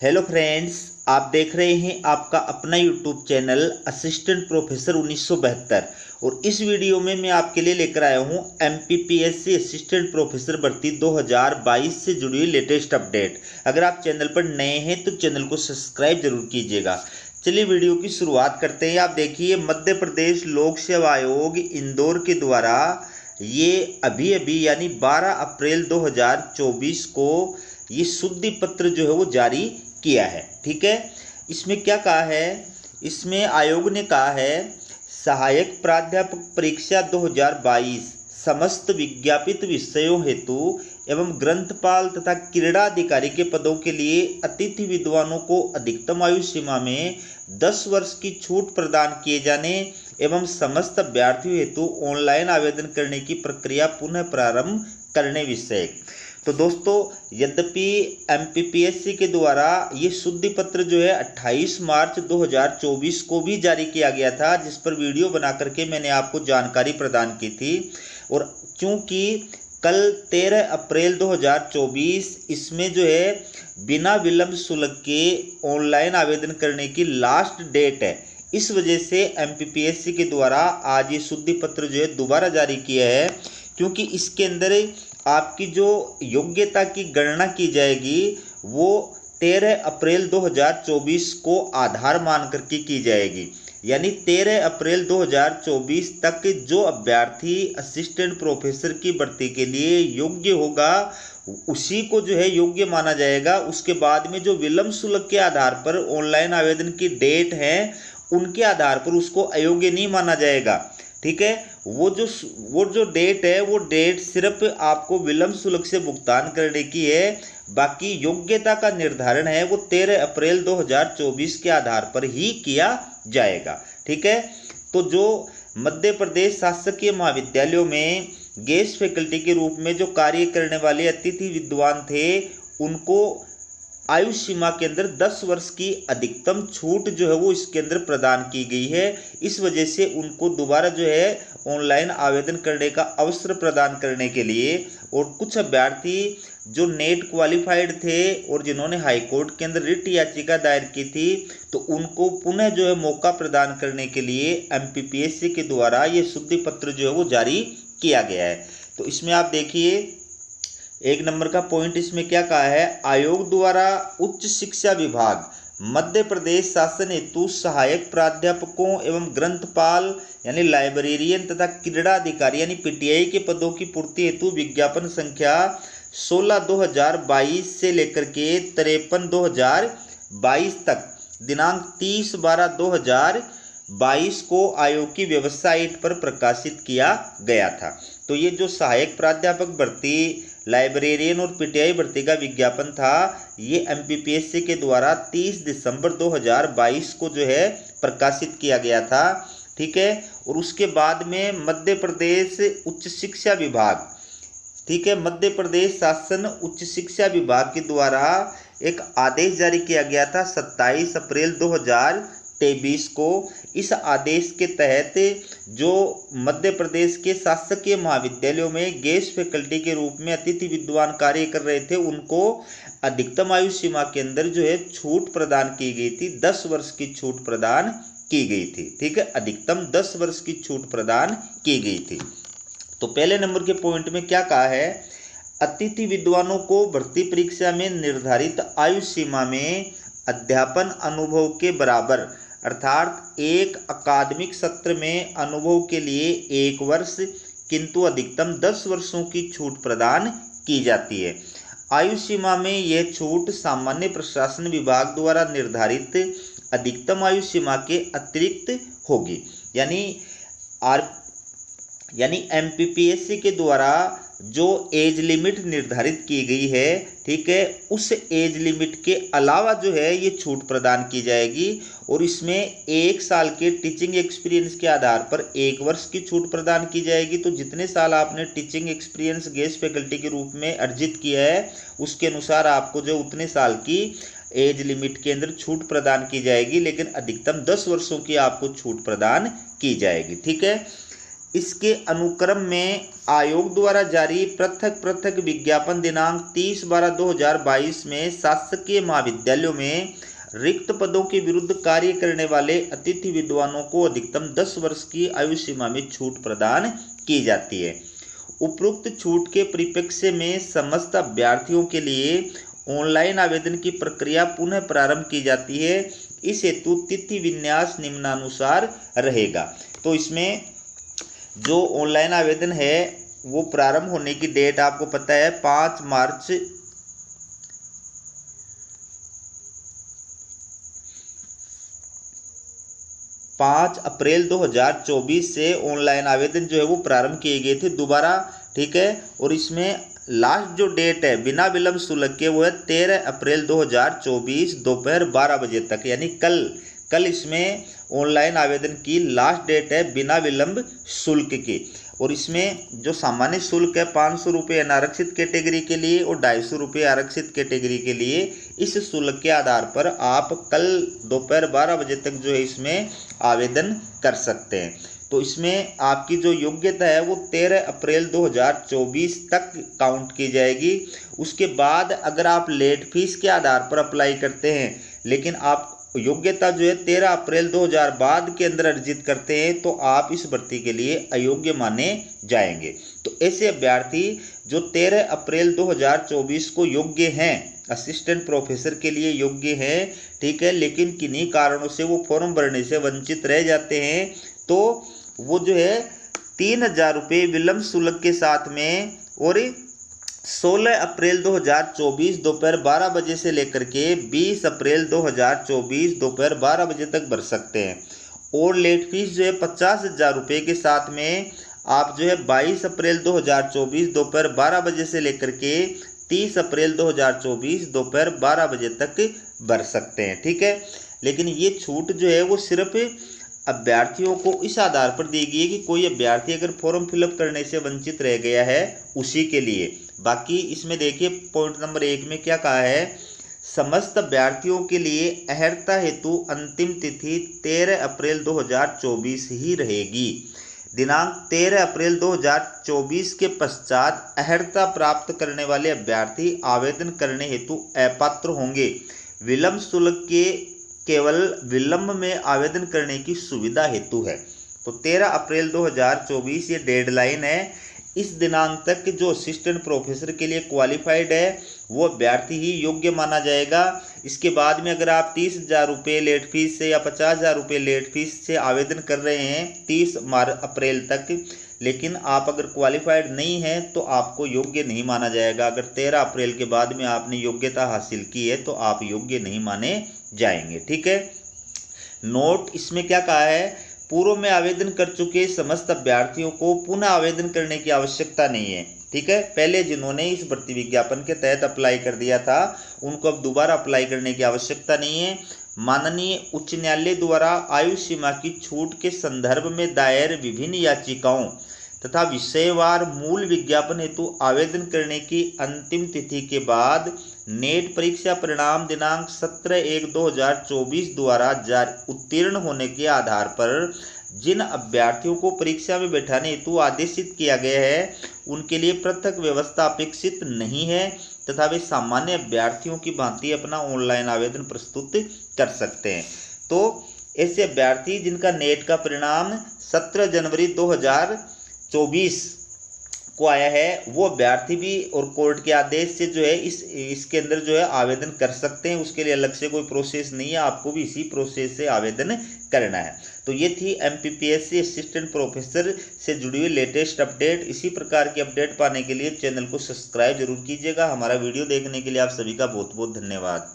Hello friends, आप देख रहे हैं आपका अपना यूट्यूब चैनल असिस्टेंट प्रोफेसर 1972। और इस वीडियो में मैं आपके लिए लेकर आया हूं एमपीपीएससी असिस्टेंट प्रोफेसर भर्ती 2022 से जुड़ी हुई लेटेस्ट अपडेट। अगर आप चैनल पर नए हैं तो चैनल को सब्सक्राइब जरूर कीजिएगा। चलिए वीडियो की शुरुआत करते हैं। आप देखिए, मध्य प्रदेश लोक सेवा आयोग इंदौर के द्वारा ये अभी यानी 12 अप्रैल 2024 को ये शुद्धि पत्र जो है वो जारी किया है। ठीक है, इसमें क्या कहा है? इसमें आयोग ने कहा है सहायक प्राध्यापक परीक्षा 2022 समस्त विज्ञापित विषयों हेतु एवं ग्रंथपाल तथा क्रीड़ा अधिकारी के पदों के लिए अतिथि विद्वानों को अधिकतम आयु सीमा में 10 वर्ष की छूट प्रदान किए जाने एवं समस्त अभ्यर्थियों हेतु ऑनलाइन आवेदन करने की प्रक्रिया पुनः प्रारंभ करने विषय। तो दोस्तों, यद्यपि एमपीपीएससी के द्वारा ये शुद्धि पत्र जो है 28 मार्च 2024 को भी जारी किया गया था, जिस पर वीडियो बना करके मैंने आपको जानकारी प्रदान की थी। और चूंकि कल 13 अप्रैल 2024 इसमें जो है बिना विलंब शुल्क के ऑनलाइन आवेदन करने की लास्ट डेट है, इस वजह से एमपीपीएससी के द्वारा आज ये शुद्धि पत्र जो है दोबारा जारी किया है। क्योंकि इसके अंदर आपकी जो योग्यता की गणना की जाएगी वो 13 अप्रैल 2024 को आधार मान करके की जाएगी। यानी 13 अप्रैल 2024 तक जो अभ्यर्थी असिस्टेंट प्रोफेसर की भर्ती के लिए योग्य होगा उसी को जो है योग्य माना जाएगा। उसके बाद में जो विलंब शुल्क के आधार पर ऑनलाइन आवेदन की डेट है उनके आधार पर उसको अयोग्य नहीं माना जाएगा। ठीक है, वो जो डेट है वो डेट सिर्फ आपको विलंब शुल्क से भुगतान करने की है। बाकी योग्यता का निर्धारण है वो 13 अप्रैल 2024 के आधार पर ही किया जाएगा। ठीक है, तो जो मध्य प्रदेश शासकीय महाविद्यालयों में गेस्ट फैकल्टी के रूप में जो कार्य करने वाले अतिथि विद्वान थे उनको आयु सीमा के अंदर 10 वर्ष की अधिकतम छूट जो है वो इसके अंदर प्रदान की गई है। इस वजह से उनको दोबारा जो है ऑनलाइन आवेदन करने का अवसर प्रदान करने के लिए, और कुछ अभ्यर्थी जो नेट क्वालिफाइड थे और जिन्होंने हाई कोर्ट के अंदर रिट याचिका दायर की थी तो उनको पुनः जो है मौका प्रदान करने के लिए एमपीपीएससी के द्वारा ये शुद्धि पत्र जो है वो जारी किया गया है। तो इसमें आप देखिए, एक नंबर का पॉइंट इसमें क्या कहा है? आयोग द्वारा उच्च शिक्षा विभाग मध्य प्रदेश शासन हेतु सहायक प्राध्यापकों एवं ग्रंथपाल यानी लाइब्रेरियन तथा क्रीड़ा अधिकारी यानी पीटीआई के पदों की पूर्ति हेतु विज्ञापन संख्या 16/2022 से लेकर के 53/2022 तक दिनांक 30/12/2022 को आयोग की वेबसाइट पर प्रकाशित किया गया था। तो ये जो सहायक प्राध्यापक भर्ती, लाइब्रेरियन और पीटीआई भर्ती का विज्ञापन था ये एमपीपीएससी के द्वारा 30 दिसंबर 2022 को जो है प्रकाशित किया गया था। ठीक है, और उसके बाद में मध्य प्रदेश उच्च शिक्षा विभाग, ठीक है, मध्य प्रदेश शासन उच्च शिक्षा विभाग के द्वारा एक आदेश जारी किया गया था 27 अप्रैल 2023 को। इस आदेश के तहत जो मध्य प्रदेश के शासकीय महाविद्यालयों में गेस्ट फैकल्टी के रूप में अतिथि विद्वान कार्य कर रहे थे उनको अधिकतम आयु सीमा के अंदर जो है छूट प्रदान की गई थी, 10 वर्ष की छूट प्रदान की गई थी। ठीक है, अधिकतम 10 वर्ष की छूट प्रदान की गई थी। तो पहले नंबर के पॉइंट में क्या कहा है? अतिथि विद्वानों को भर्ती परीक्षा में निर्धारित आयु सीमा में अध्यापन अनुभव के बराबर अर्थात एक अकादमिक सत्र में अनुभव के लिए 1 वर्ष किंतु अधिकतम 10 वर्षों की छूट प्रदान की जाती है। आयु सीमा में यह छूट सामान्य प्रशासन विभाग द्वारा निर्धारित अधिकतम आयु सीमा के अतिरिक्त होगी। यानी एमपीपीएससी के द्वारा जो एज लिमिट निर्धारित की गई है, ठीक है, उस एज लिमिट के अलावा जो है ये छूट प्रदान की जाएगी। और इसमें 1 साल के टीचिंग एक्सपीरियंस के आधार पर 1 वर्ष की छूट प्रदान की जाएगी। तो जितने साल आपने टीचिंग एक्सपीरियंस गेस्ट फैकल्टी के रूप में अर्जित किया है उसके अनुसार आपको जो उतने साल की एज लिमिट के अंदर छूट प्रदान की जाएगी, लेकिन अधिकतम 10 वर्षों की आपको छूट प्रदान की जाएगी। ठीक है, इसके अनुक्रम में आयोग द्वारा जारी पृथक पृथक विज्ञापन दिनांक 30/12/2022 में शासकीय महाविद्यालयों में रिक्त पदों के विरुद्ध कार्य करने वाले अतिथि विद्वानों को अधिकतम 10 वर्ष की आयु सीमा में छूट प्रदान की जाती है। उपरोक्त छूट के परिप्रेक्ष्य में समस्त अभ्यर्थियों के लिए ऑनलाइन आवेदन की प्रक्रिया पुनः प्रारंभ की जाती है। इस हेतु तिथि विन्यास निम्नानुसार रहेगा। तो इसमें जो ऑनलाइन आवेदन है वो प्रारंभ होने की डेट आपको पता है 5 अप्रैल 2024 से ऑनलाइन आवेदन जो है वो प्रारंभ किए गए थे दोबारा, ठीक है। और इसमें लास्ट जो डेट है बिना विलंब शुल्क के वो है 13 अप्रैल 2024 दोपहर 12 बजे तक, यानी कल इसमें ऑनलाइन आवेदन की लास्ट डेट है बिना विलंब शुल्क की। और इसमें जो सामान्य शुल्क है 500 रुपये अनारक्षित कैटेगरी के लिए और 250 रुपये आरक्षित कैटेगरी के लिए। इस शुल्क के आधार पर आप कल दोपहर 12 बजे तक जो है इसमें आवेदन कर सकते हैं। तो इसमें आपकी जो योग्यता है वो 13 अप्रैल 2024 तक काउंट की जाएगी। उसके बाद अगर आप लेट फीस के आधार पर अप्लाई करते हैं लेकिन आप योग्यता जो है 13 अप्रैल 2000 बाद के अंदर अर्जित करते हैं तो आप इस भर्ती के लिए अयोग्य माने जाएंगे। तो ऐसे अभ्यर्थी जो 13 अप्रैल 2024 को योग्य हैं, असिस्टेंट प्रोफेसर के लिए योग्य हैं, ठीक है, लेकिन किन्हीं कारणों से वो फॉर्म भरने से वंचित रह जाते हैं, तो वो जो है 3000 रुपये विलंब शुल्क के साथ में और 16 अप्रैल 2024 दोपहर 12 बजे से लेकर के 20 अप्रैल 2024 दोपहर 12 बजे तक भर सकते हैं। और लेट फीस जो है 50,000 रुपये के साथ में आप जो है 22 अप्रैल 2024 दोपहर 12 बजे से लेकर के 30 अप्रैल 2024 दोपहर 12 बजे तक भर सकते हैं, ठीक है। लेकिन ये छूट जो है वो सिर्फ अभ्यर्थियों को इस आधार पर दी गई है कि कोई अभ्यर्थी अगर फॉर्म फिलअप करने से वंचित रह गया है उसी के लिए। बाकी इसमें देखिए पॉइंट नंबर 1 में क्या कहा है, समस्त अभ्यर्थियों के लिए अहर्ता हेतु अंतिम तिथि 13 अप्रैल 2024 ही रहेगी। दिनांक 13 अप्रैल 2024 के पश्चात अहर्ता प्राप्त करने वाले अभ्यर्थी आवेदन करने हेतु अपात्र होंगे। विलंब शुल्क के केवल विलंब में आवेदन करने की सुविधा हेतु है। तो 13 अप्रैल 2024 ये डेडलाइन है। इस दिनांक तक जो असिस्टेंट प्रोफेसर के लिए क्वालिफाइड है वो अभ्यर्थी ही योग्य माना जाएगा। इसके बाद में अगर आप 30,000 रुपये लेट फीस से या 50,000 रुपये लेट फीस से आवेदन कर रहे हैं 30 अप्रैल तक, लेकिन आप अगर क्वालिफाइड नहीं हैं तो आपको योग्य नहीं माना जाएगा। अगर 13 अप्रैल के बाद में आपने योग्यता हासिल की है तो आप योग्य नहीं माने जाएंगे, ठीक है। नोट इसमें क्या कहा है, पूर्व में आवेदन कर चुके समस्त अभ्यर्थियों को पुनः आवेदन करने की आवश्यकता नहीं है, ठीक है। पहले जिन्होंने इस भर्ती विज्ञापन के तहत अप्लाई कर दिया था उनको अब दोबारा अप्लाई करने की आवश्यकता नहीं है। माननीय उच्च न्यायालय द्वारा आयु सीमा की छूट के संदर्भ में दायर विभिन्न याचिकाओं तथा विषयवार मूल विज्ञापन हेतु आवेदन करने की अंतिम तिथि के बाद नेट परीक्षा परिणाम दिनांक 17/1/2024 द्वारा उत्तीर्ण होने के आधार पर जिन अभ्यर्थियों को परीक्षा में बैठाने हेतु आदेशित किया गया है उनके लिए पृथक व्यवस्था अपेक्षित नहीं है तथा वे सामान्य अभ्यर्थियों की भांति अपना ऑनलाइन आवेदन प्रस्तुत कर सकते हैं। तो ऐसे अभ्यर्थी जिनका नेट का परिणाम 17 जनवरी 2024 को आया है वो अभ्यर्थी भी और कोर्ट के आदेश से जो है इसके अंदर जो है आवेदन कर सकते हैं। उसके लिए अलग से कोई प्रोसेस नहीं है, आपको भी इसी प्रोसेस से आवेदन करना है। तो ये थी MPPSC असिस्टेंट प्रोफेसर से जुड़ी हुई लेटेस्ट अपडेट। इसी प्रकार की अपडेट पाने के लिए चैनल को सब्सक्राइब जरूर कीजिएगा। हमारा वीडियो देखने के लिए आप सभी का बहुत बहुत धन्यवाद।